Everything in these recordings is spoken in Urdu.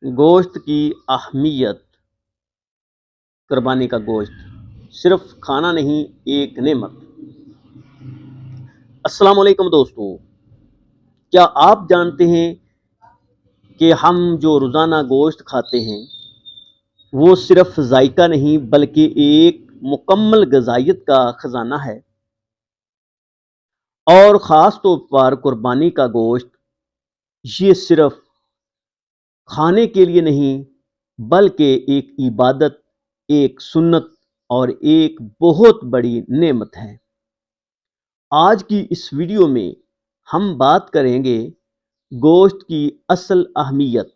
گوشت کی اہمیت۔ قربانی کا گوشت صرف کھانا نہیں، ایک نعمت۔ السلام علیکم دوستو، کیا آپ جانتے ہیں کہ ہم جو روزانہ گوشت کھاتے ہیں وہ صرف ذائقہ نہیں بلکہ ایک مکمل غذائیت کا خزانہ ہے، اور خاص طور پر قربانی کا گوشت یہ صرف کھانے کے لیے نہیں بلکہ ایک عبادت، ایک سنت اور ایک بہت بڑی نعمت ہے۔ آج کی اس ویڈیو میں ہم بات کریں گے گوشت کی اصل اہمیت،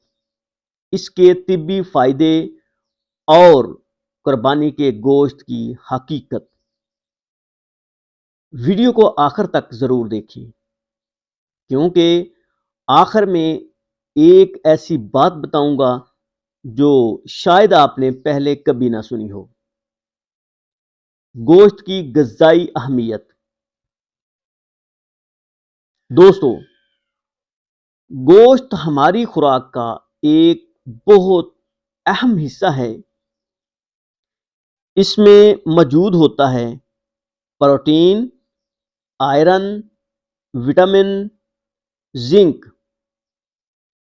اس کے طبی فائدے اور قربانی کے گوشت کی حقیقت۔ ویڈیو کو آخر تک ضرور دیکھیں، کیونکہ آخر میں ایک ایسی بات بتاؤں گا جو شاید آپ نے پہلے کبھی نہ سنی ہو۔ گوشت کی غذائی اہمیت۔ دوستو، گوشت ہماری خوراک کا ایک بہت اہم حصہ ہے۔ اس میں موجود ہوتا ہے پروٹین، آئرن، وٹامن، زنک۔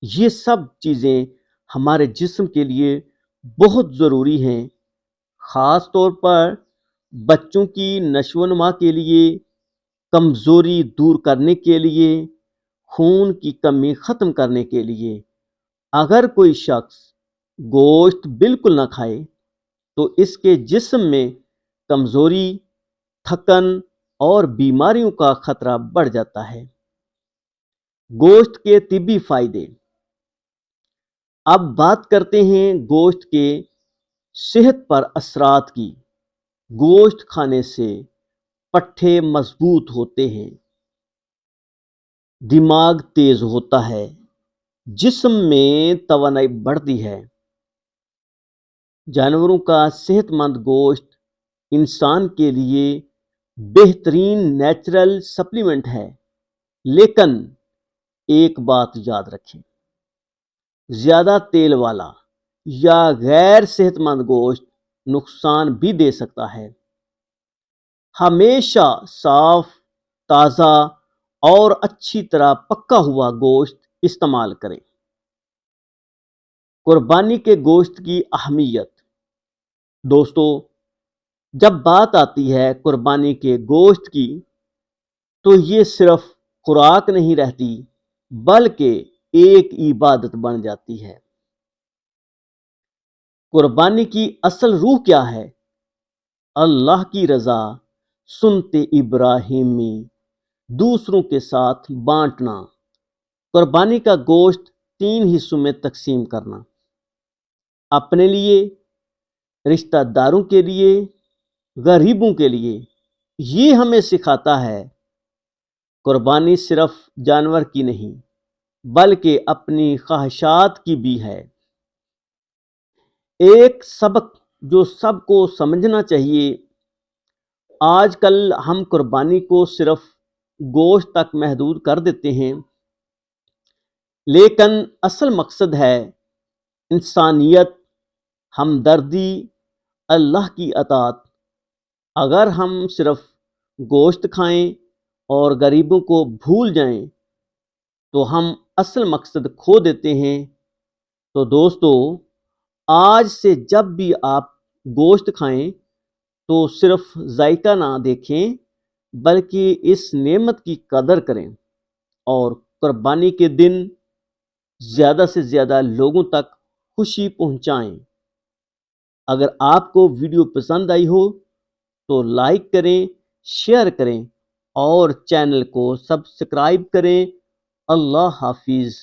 یہ سب چیزیں ہمارے جسم کے لیے بہت ضروری ہیں، خاص طور پر بچوں کی نشو و نما کے لیے، کمزوری دور کرنے کے لیے، خون کی کمی ختم کرنے کے لیے۔ اگر کوئی شخص گوشت بالکل نہ کھائے تو اس کے جسم میں کمزوری، تھکن اور بیماریوں کا خطرہ بڑھ جاتا ہے۔ گوشت کے طبی فائدے۔ اب بات کرتے ہیں گوشت کے صحت پر اثرات کی۔ گوشت کھانے سے پٹھے مضبوط ہوتے ہیں، دماغ تیز ہوتا ہے، جسم میں توانائی بڑھتی ہے۔ جانوروں کا صحت مند گوشت انسان کے لیے بہترین نیچرل سپلیمنٹ ہے، لیکن ایک بات یاد رکھیں، زیادہ تیل والا یا غیر صحت مند گوشت نقصان بھی دے سکتا ہے۔ ہمیشہ صاف، تازہ اور اچھی طرح پکا ہوا گوشت استعمال کریں۔ قربانی کے گوشت کی اہمیت۔ دوستو، جب بات آتی ہے قربانی کے گوشت کی تو یہ صرف خوراک نہیں رہتی بلکہ ایک عبادت بن جاتی ہے۔ قربانی کی اصل روح کیا ہے؟ اللہ کی رضا، سنت ابراہیمی، دوسروں کے ساتھ بانٹنا۔ قربانی کا گوشت 3 حصوں میں تقسیم کرنا، اپنے لیے، رشتہ داروں کے لیے، غریبوں کے لیے۔ یہ ہمیں سکھاتا ہے قربانی صرف جانور کی نہیں بلکہ اپنی خواہشات کی بھی ہے۔ ایک سبق جو سب کو سمجھنا چاہیے، آج کل ہم قربانی کو صرف گوشت تک محدود کر دیتے ہیں، لیکن اصل مقصد ہے انسانیت، ہمدردی، اللہ کی اطاعت۔ اگر ہم صرف گوشت کھائیں اور غریبوں کو بھول جائیں تو ہم اصل مقصد کھو دیتے ہیں۔ تو دوستو، آج سے جب بھی آپ گوشت کھائیں تو صرف ذائقہ نہ دیکھیں بلکہ اس نعمت کی قدر کریں اور قربانی کے دن زیادہ سے زیادہ لوگوں تک خوشی پہنچائیں۔ اگر آپ کو ویڈیو پسند آئی ہو تو لائک کریں، شیئر کریں اور چینل کو سبسکرائب کریں۔ اللہ حافظ۔